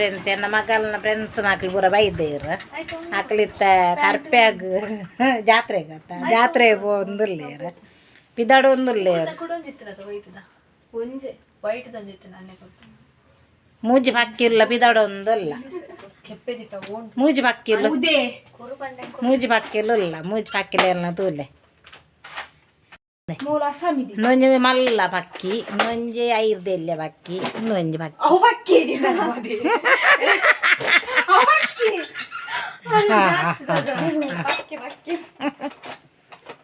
friends ಎನ್ನ ಮಗಲ್ನ friends ಮಕ್ಳು ಪೂರ ಬೈದೇರ ಮಕ್ಳಿತ್ತ ಕರ್ಪ್ಯಾಗ ಜಾತ್ರೆಗತ್ತ ಜಾತ್ರೆ ಒಂದುಲ್ಲೇರ ಪಿದಾಡು ಒಂದುಲ್ಲೇರ ಮೂಜಿ ಪಕ್ಕಿಲ್ಲ ಪಿದಾಡು ಒಂದಲ್ಲ ಮೂಜಿ ಪಕ್ಕಿಲ್ಲ ಮೂಜಿ ಪಕ್ಕಿಲ್ಲ ಮೂಜಿ ಪಕ್ಕಿಲ್ಲ ಎಲ್ಲ ತೂಲೆ ನೊಂಜಿ ಮಲ್ಲ ಪಕ್ಕಿ ನೊಂಜಿ ಐರ್ದೆಲ್ಲೆ ಪಕ್ಕಿ ನೊಂಜಿ ಪಕ್ಕಿ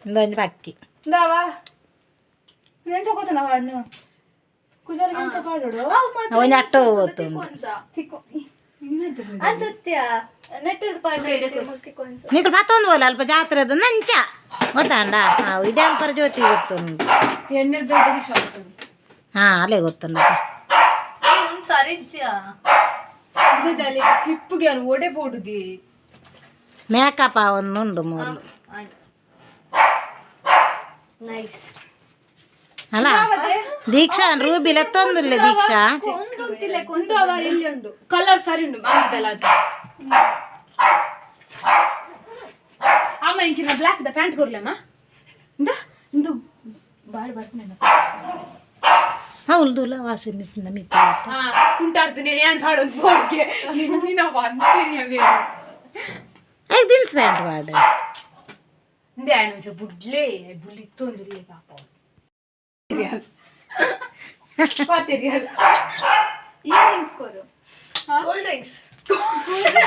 ನೊಂಜಿ ಪಕ್ಕಿ ಅವನ ಅಟ್ಟ ಹೋಗ್ತು నీకు పత్తంది పోలే అల్ప జాతర నంచ ಗೊತ್ತಾಂಡ ಇದೇ ಅಂಕರ ಜ್ಯೋತಿ ಗೊತ್ತುಂಡು ಅಲ್ಲೇ ಗೊತ್ತುಂಡು ಮೇಕಪ್ ಒಂದುಂಡು ಮೂರು ಅಲ್ಲ ದೀಕ್ಷಾ ರೂಬಿ ಲೆತ್ತೊಂದಿಲ್ಲ ದೀಕ್ಷಾ ಕಲರ್ ಸರಿ ಉಂಟು ಅಮ್ಮ ಇಂಕಿನ ಬ್ಲಾಕ್ ದ ಪ್ಯಾಂಟ್ ಕೊಡ್ಲಮ್ಮ ಇಂದ ಇಂದು ಬಾಳ್ ಬರ್ತೀನಿ ಹೌದು ವಾಸನೆ ಮಿತ್ತ ಕುಂಟಾಡ್ತೀನಿ ಏನ್ ಮಾಡೋದು ಬೋರ್ಗೆ ನೀನು ಬಂತೀನಿ ಐದು ದಿನ ಪ್ಯಾಂಟ್ ಮಾಡು ಇಂದೆ ఆయన ಬುಡ್ಲೆ ಬುಲ್ಲಿತ್ತೊಂದಿಲ್ಲ ಪಾಪ material earrings koru gold rings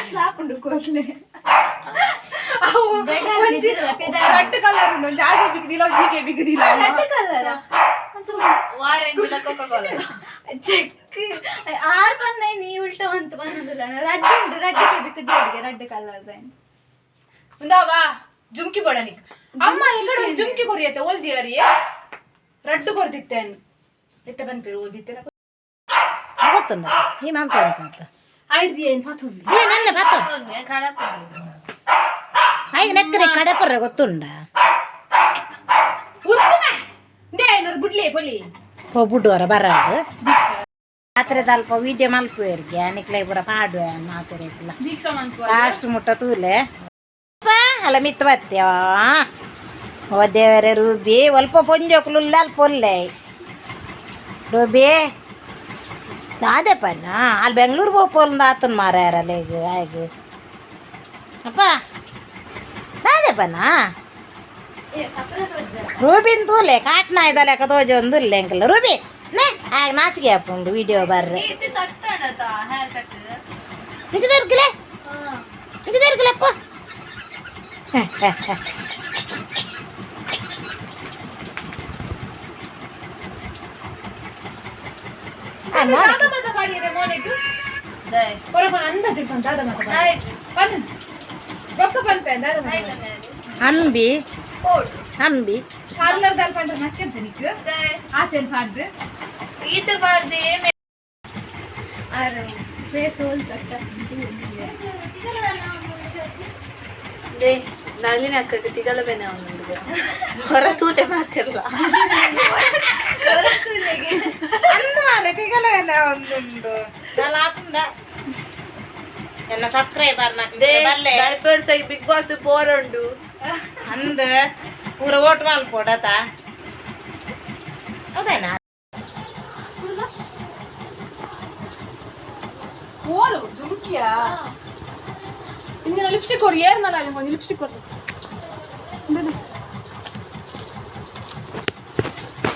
slap undu koshne red color undu jaage bigdila hige bigdila red color onsu orange la coca cola check aar bannai nee ulta ant banadula red undu red ke bigdi red color then undava jumki bodani amma ikkada jumki koriyate oldi ariye red kordittenu ಎತ್ತ ಬಂದ್ಪೇರು ಓದಿತ್ತೆ ಗೊತ್ತುಂಡ ಈ ಮಾಂಸ ಅಂತ ಐಡ್ದಿ ಏನು ಪಾತುಂಡಿ ಏ ನನ್ನ ಪಾತುಂಡಿ ಕಡಪ ಐಗ ನೆಕ್ಕರೆ ಕಡಪರ ಗೊತ್ತುಂಡ ಉತ್ತಮ they ಐನೂರು ಬುಡ್ಲಿ ಪೊಲಿ ಪೋ ಬುಡ್ಡೋರ ಬರಾಡು ರಾತ್ರಿ ಅಲ್ಪ ವಿಡಿಯೋ ಮಲ್ಪುವರಿಗೆ ಅನಿಕ್ಲೆ ಪೂರ ಪಾಡುವ ಮಾತಾಡಿಲ್ಲ ದೀಕ್ಷಾ ಮನ್ಪು ಲಾಸ್ಟ್ ಮುಟ್ಟ ತೂಲೆ ಅಲ್ಲ ಮಿತ್ ಬತ್ತ್ಯಾ ಓ ದೇವರೇ ರೂಬಿ ಒಲ್ಪ ಪೊಂಜೋಕ್ಲುಲ್ಲ ಅಲ್ಪ ಒಲ್ಲೆ ರೂಬಿ ಅದೇ ಪನ್ನ ಅಲ್ಲಿ ಬೆಂಗಳೂರು ಹೋಗ್ಪೋಲ್ದ ಆತನ ಮಾರ್ಯಾರಲ್ಲ ಈಗ ಆಗ ಅಪ್ಪ ಅದೇ ಪನ್ನ ರೂಬಿನ್ ತೂಲೆ ಕಾಟ್ನ ಇದ್ದ ಲೆಕ್ಕ ತೋಜಿ ಒಂದು ಇಲ್ಲ ಎಂಕಲ್ಲ ರೂಬಿ ನೇ ಆಗ ನಾಚಿಕೆ ಹಾಕೊಂಡು ವಿಡಿಯೋ ಬರ್ರಿ ನಿಜದಿರ್ಕಿಲೆ ನಿಜದಿರ್ಕಿಲೆಪ್ಪ ಅಂಬಿ ಅಂಬಿ ಪಾರ್ಲರ್ ದಾಲ್ ಪಂಡ ನಚ್ಚೆ ಜನಿಕ್ ಆತೆಲ್ ಪಾಡ್ದು ಈತೆ ಪಾಡ್ದೆ ಆರ ಫೇಸ್ ಹೋಲ್ ಸಟ್ಟ ದೇ ನಳಿನಿ ಅಕ್ಕಗೆ ಸಿಗಲ್ಲ ಬೇನೆ ಅವನಿಗೆ ಹೊರ ತೂಟೆ ಮಾತಿರಲ್ಲ ಹೊರ ತೂಲೆಗೆ ಅಂದು ಮಾಲೆ ಸಿಗಲ್ಲ ಬೇನೆ ಒಂದುಂಡು ನಾನು ಹಾಕುಂಡ ನನ್ನ ಸಬ್ಸ್ಕ್ರೈಬರ್ ಬಲ್ಲೆ ದರ್ಪರ್ ಸೈ ಬಿಗ್ ಬಾಸ್ ಪೋರಂಡು ಅಂದ ಪೂರ ಓಟ್ ಮಾಲ್ಪೋಡತ ಹೌದೇನಾ ಓಲು ಜುಮ್ಕಿಯಾ ಇಂದಿನ ಲಿಪ್ಸ್ಟಿಕ್ ಕೊಡಿ ಏರ್ ಮೇಲೆ ಒಂದು ಲಿಪ್ಸ್ಟಿಕ್ ಕೊಡಿ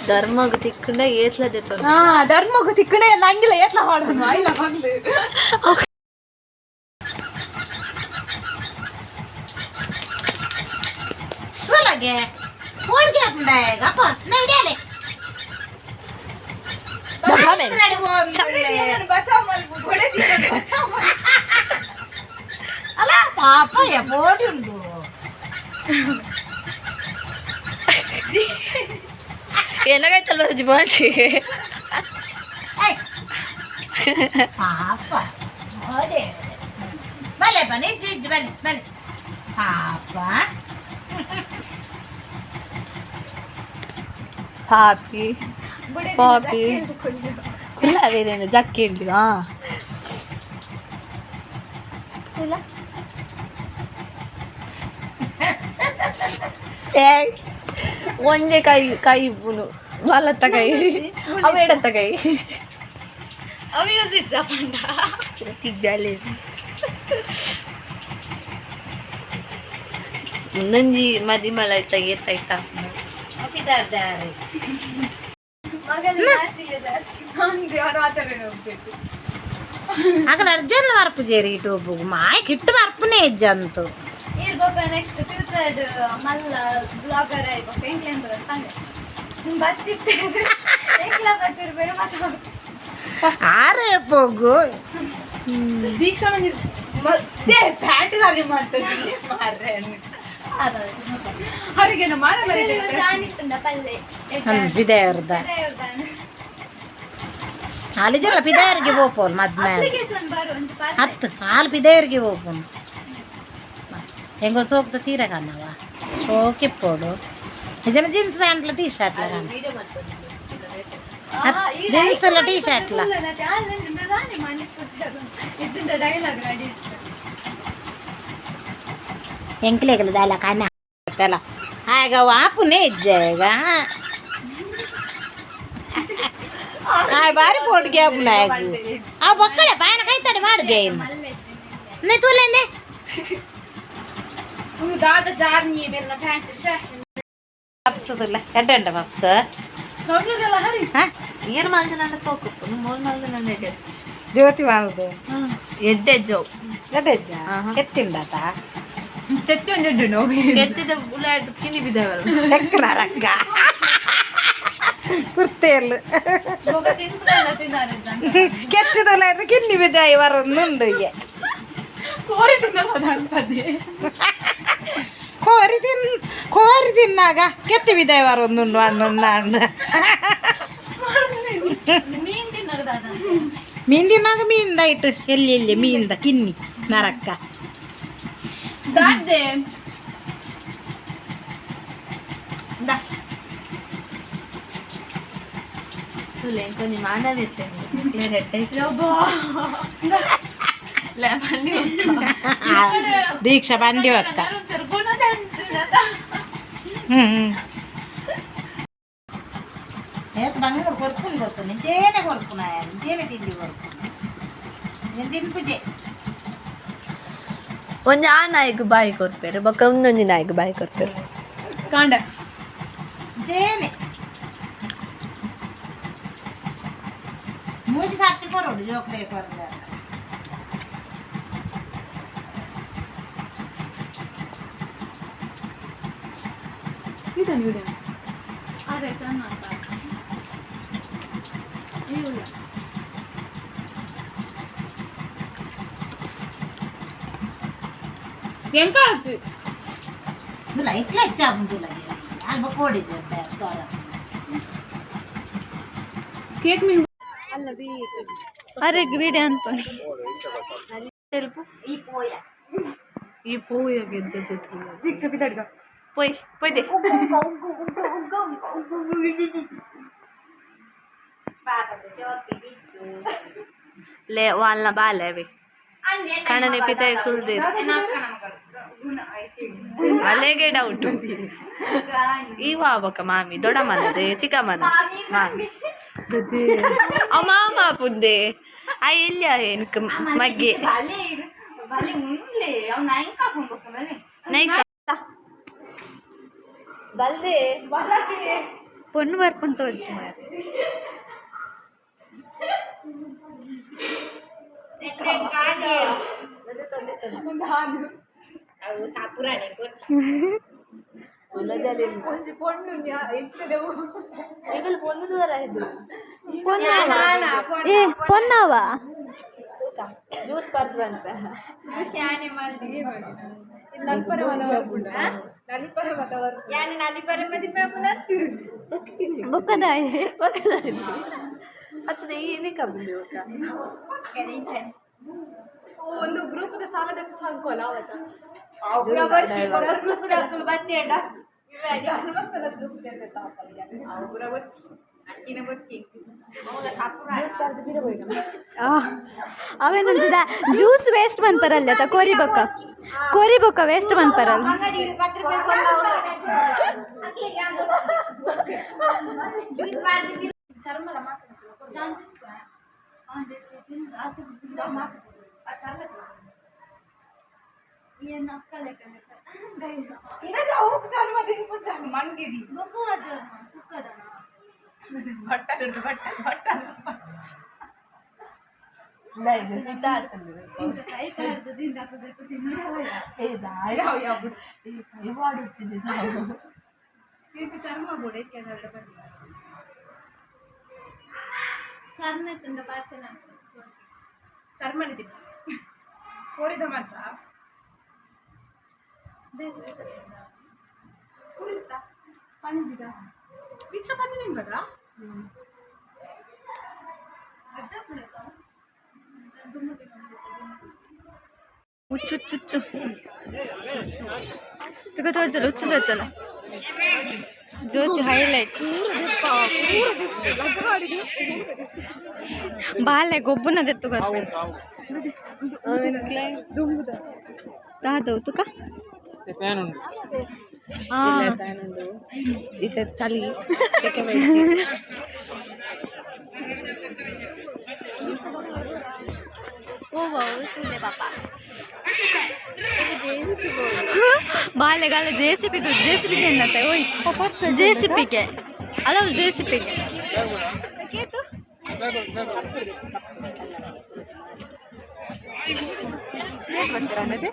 ಧರ್ಮಗ ತಿಕ್ಕಂಡ ಏತ್ಲದೆ ಧರ್ಮಗ ತಿಕ್ಕಂಡ ನಂಗಿಲ್ಲ ಏತ್ಲ ಮಾಡೋದು ಇಲ್ಲ ಬಂದು ಸಲಗೆ ಹೋಳ್ಗೆ ಹಾಕಂಡೆ ಗಪ್ಪ ನೈಡೇಲೆ ಅಲ್ಲ ಪಾಪ ಬೋಡಿ ಉಂಟು ಎಲಾಗೈತಲ್ವ ಜಿಮಾಚಿ ಪಾಪ ಅದೇ ಬಲೆ ಬನ್ನಿ ಜಿಜ್ ಬನ್ನಿ ಬನ್ನಿ ಪಾಪ ಪಾಪಿ ಪಾಪಿ ಕುಲ್ಲ ಬೇರೆ ಜಕ್ಕಿ ಉಂಟು ಇಲ್ಲ ಒಂದೇ ಕೈ ಇಬ್ಬನು ಬಲತ್ತ ಕೈ ಅವ ಎಡತ್ತ ಕೈ ಅವಿಗ ಸಿಚ್ಚ ಪಂಡ ತಿಗ್ಗಾಲಿ ಮುಂದೊಂಜಿ ಮದಿ ಮಲ ಆಯ್ತ ಏತಾಯ್ತ ಮಗಲ್ಲಿ ಜಾಸ್ತಿ ಜಾಸ್ತಿ ದೇವರ ಆತನೇ ಹೋಗ್ಬೇಕು అక్కడ అర్జెంట్ వరపు చేరి ఇటు మాయ కిట్టు వరపునే ఇజ్జంతు ಇರ್ಬೇಕು ನೆಕ್ಸ್ಟ್ ಫ್ಯೂಚರ್ ಮಲ್ಲ ಬ್ಲಾಗರ್ ಆಗ್ಬೇಕು ಎಂಕ್ಲೇನ್ ಬರುತ್ತಾನೆ ಬರ್ತಿರ್ತೇವೆ ಎಂಕ್ಲ ಬಚ್ಚಿರ್ಬೇರೆ ಆರೇ ಹೋಗು ದೀಕ್ಷಾ ಮತ್ತೆ ಪ್ಯಾಟಿಗಾರಿ ಮಾಡ್ತಿದ್ದಿಲ್ಲ ಮಾರ್ರೆ ಅವರಿಗೆ ಮಾಡ ಜಾನಿತ್ತುಂಡ ಪಲ್ಲೆ ಬಿದೆಯರ್ದ ಹಾಲಿಜಲ್ಲ ಪಿದಾಯರಿಗೆ ಹೋಗ್ಬೋದು ಮದ್ಮೆ ಅಪ್ಲಿಕೇಶನ್ ಬರು ಒಂಚ ಹತ್ತು ಹಾಲು ಪಿದಾಯರಿಗೆ ಹೋಗ್ಬೋದು ಹೆಂಗೋ ಸೋಕ್ತ ಸೀರೆ ಕನ್ನವ ಸೋಕಿಪ್ಪೋಡು ಇದನ್ನ ಜೀನ್ಸ್ ಪ್ಯಾಂಟ್ಲ ಟೀ ಶರ್ಟ್ಲ ಕನ್ನ ಜೀನ್ಸ್ ಎಲ್ಲ ಟೀ ಶರ್ಟ್ಲ ಎಂಕ್ಲೆಗಲ ದಾಲ ಕನ್ನ ತಲ ಆಗ ವಾಪುನೇ ಇಜ್ಜ ಬಾರಿ ಪೋಟ್ ಗ್ಯಾಪ್ ನಾಯಕ್ ಆ ಬಕ್ಕಳೆ ಪಾಯನ ಕೈತಡೆ ಮಾಡಿದೆ ಇನ್ನು ತೂಲೇನೆ ದಾದ ಜಾರ್ನಿ ಬೆಲ್ಲ ಪ್ಯಾಂಟ್ ಶರ್ಟ್ ಪಪ್ಸದಿಲ್ಲ ಎಡ್ಡ ಪಪ್ಸ ಸೌಂದರ್ಯಲ್ಲ ಹರಿ ಏನು ಮಾಲ್ದ ನನ್ನ ಸೋಕು ಮೂರು ಮಾಲ್ದ ನನ್ನ ಎಡ್ಡೆ ಜ್ಯೋತಿ ಮಾಲ್ದು ಎಡ್ಡೆಜ್ಜೋ ಎಡ್ಡೆಜ್ಜ ಕೆತ್ತಿಂಡಾತ ಚೆತ್ತಿ ಒಂದು ಎಡ್ಡೆ ನೋವು ಕೆತ್ತಿದ ಬುಲೆಟ್ ಕಿನಿ ಬಿದ್ದಾವಲ್ಲ ಚಕ್ರ ರಂಗ ಕುರ್ತೆಯಲ್ಲು ಕೆತ್ತಿದಲ್ಲ ಕಿನ್ನಿ ಬಿದ್ದ ಇವರೊಂದುಂಡು ಕೋರಿ ತಿನ್ನಾಗ ಕೆತ್ತಿ ಬಿದ್ದ ಇವರೊಂದುಂಡು ಅಣ್ಣ ಮೀನ್ ತಿನ್ನಾಗ ಮೀನ್ದ ಇಟ್ಟು ಎಲ್ಲಿ ಮೀನ್ದ ಕಿನ್ನಿ ನರಕ್ಕ కొన్ని మానది దీక్ష బండి ఒక్క బంగారు కొరుకుని కొడుతుంది చేనే కొరుకున్నాయా చేనే తిండి కొరుకు నేను తినిపించే ಒಂದು ಆ ನಾಯಿಗೆ ಬಾಯಿ ಕೊಡ್ತಾರೆ ಬೊಕ್ಕ ಒಂದೊಂದು ನಾಯಿಗೆ ಬಾಯಿ ಕೊಡ್ತಾರೆ ಕಾಂಡ చేనే ಮೂತಿ ಸಾಕ್ತಿ ಕೊರೋಡು ಜೋಕ್ಲೆ ಕೊರಗ ಇದನ್ನು ವಿಡಿಯೋ ಅದೇ ಸಣ್ಣ ಇಲ್ಲ ಎಂಕ ಆಯ್ತು ಇಲ್ಲ ಇಟ್ಲೆ ಚಾಬುದಿಲ್ಲ ಅಲ್ಪ ಕೋಡಿದೆ ತೋರ ಕೇಕ್ ಮೀನು ಅಲ್ಲದಿ ಅರೆ ವಿಡಿಯೋ ಅನ್ಕೊಂಡು ಈ ಪೋಯ ಗೆದ್ದದ್ದು ದೀಕ್ಷಾ ಬಿದ್ದಾಡ್ಗ ಪೋಯ್ದೆ ಲೇ వాళ్ళ బాలేవి కణనే పితాయి కుల్దే ಅಲೆಗೆ ಡೌಟು ಈ ವಾಬಕ ಮಾಮಿ ದೊಡ್ಡ ಮನದೆ ಚಿಕ್ಕ ಮನ ಮಾಮಿ ಅವ ಮಾಮ ಪುಂದೆ ಆ ಎಲ್ಲಿ ಏನಕ್ಕೆ ಮಗ್ಗೆ ನೈಕ ಬಲ್ದೆ పొన్ను వరపుతో వచ్చి మరి పొన్నావా ಜ್ಯೂಸ್ ಬರ್ದ್ವಂತ బొక్కదాయి ಅತ್ತದೆ ಏನಕ್ಕೆ ಬಂದು ಒಂದು ಗ್ರೂಪ್ ಸಾಲದಕ್ಕೆ ಸಾಕೋಲ್ಲ ಅವತ್ತ ಅವೇನಂತದ ಜ್ಯೂಸ್ ವೇಸ್ಟ್ ಬಂದ್ಪರಲ್ಲ ತ ಕೋರಿಬೊಕ್ಕ ವೇಸ್ಟ್ ಬಂದ್ಪರಲ್ಲ ಕೋರಿದ ಮಾತ್ರ ಪಂಜಿದ ರಿಕ್ಷಾ ಬಂದಿದ್ದೀನಿ ಬದಾ ಹುಚ್ಚುಚ್ಚುಚ್ಚು ತಗೋತೋಚಲ್ಲ ಹುಚ್ಚು ತೋಚಲ್ಲ ಜ್ಯೋತಿ ಹೈಲೈಟ್ ಬಾಲೆ ಗೊಬ್ಬನ ತೆತ್ತು ತಾದವು ತುಕ ಚಳಿ ಬಾಲೆಗಾಲ ಜೆಸಿಪಿಗೆ ಏನಂತೆ ಹೋಯ್ತು ಜೆಸಿಪಿಗೆ ಅದಲ್ಲ ಜೆಸಿಪಿಗೆ ಅನ್ನದೆ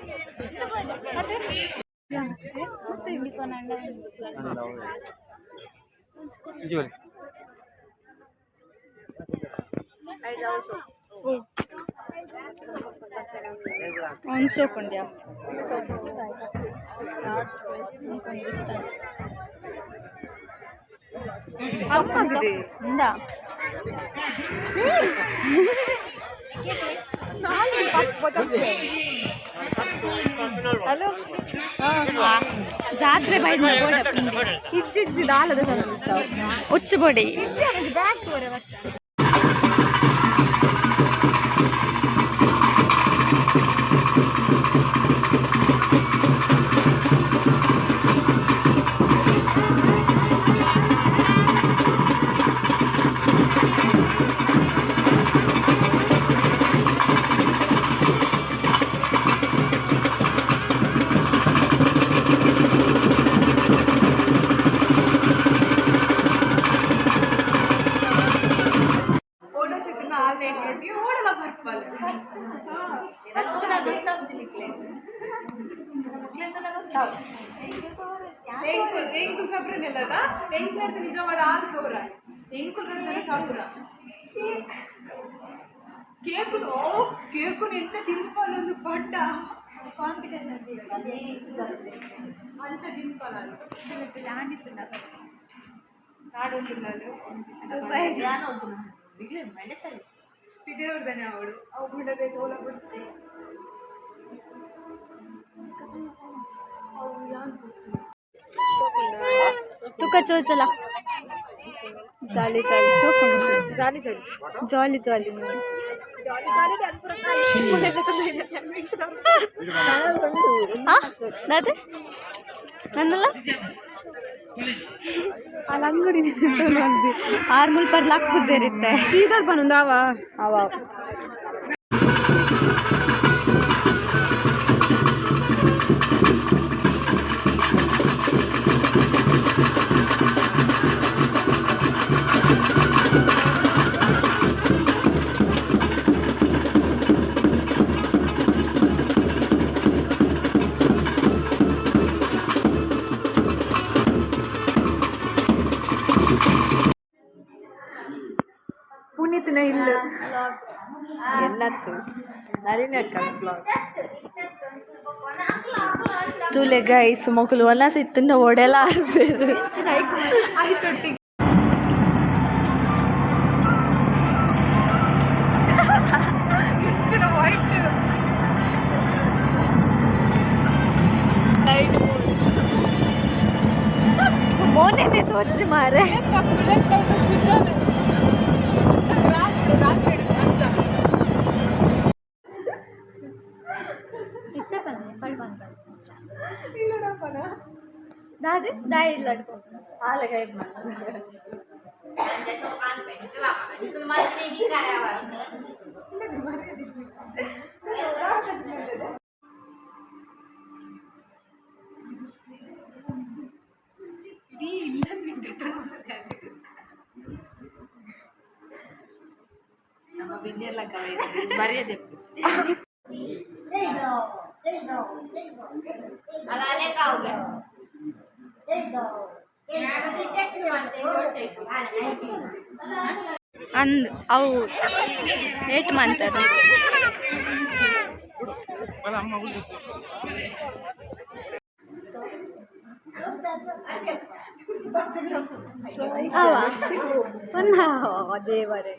ಒಂದು ಸೋಕೊಂಡ್ಯಾ ಜಾತ್ರೆ ಬೈಡ್ ಇಜ್ಜಿಜ್ಜಿ ದಾಲದ ಉಚ್ಚುಬೊಡಿ ಎಂಕುಲ್ ಸಬ್ರನೆಲ್ಲದ ಎಂಕುಲರ್ದು ನಿಜವಾದ ಆರು ತೋರ ಎಂಕುಲರ ಜನ ಸಾಪುರ ಕೇಕು ಎಂತ ತಿನ್ಪಾಲೊಂದು ಪಡ್ಡ ಕಾಂಪಿಟೇಷನ್ ಅಂಚ ತಿನ್ಪಾಲ ನಾಡೊಂದಿಲ್ಲ ದೇವ್ರದನೆ ಅವಳು ಅವು ಗುಂಡಬೇ ತೋಲ ಬಿಡ್ಸಿ तुका चोचला जाली जाली जाली जाली जाली दादे नंदला ಅಲ್ಲಿ ಅಂಗಡಿ ಆರ್ಮೂಲ್ ಪರ್ ಲಾಕ್ ಪೂಜೆರಿತ್ತೆ ಸೀದರ್ ಬಂದು ಅವ ಪುನೀತ್ನ ಇಲ್ಲ ಎಲ್ಲತ್ತು ನಳಿನಿ ಅಕ್ಕ ಬ್ಲಾಗ್ ತುಲೆ ಗೈಸ್ ಮೊಕ್ಕಲು ಒಲ್ಲ ಸಿತ್ತನ್ನ ಓಡೆಲ್ಲ ಆಡ್ಬೇಕು ಆಯ್ತೊಟ್ಟಿ ಮೊನ್ನೆ వచ్చి మారే ఇట్లా పని పడుకోని దాది దాయి ఇల్లు అడుకో భార్య చెప్పు ಅಂದ್ ಅವು ಏಟ್ ಮಂತದ ದೇವರೇ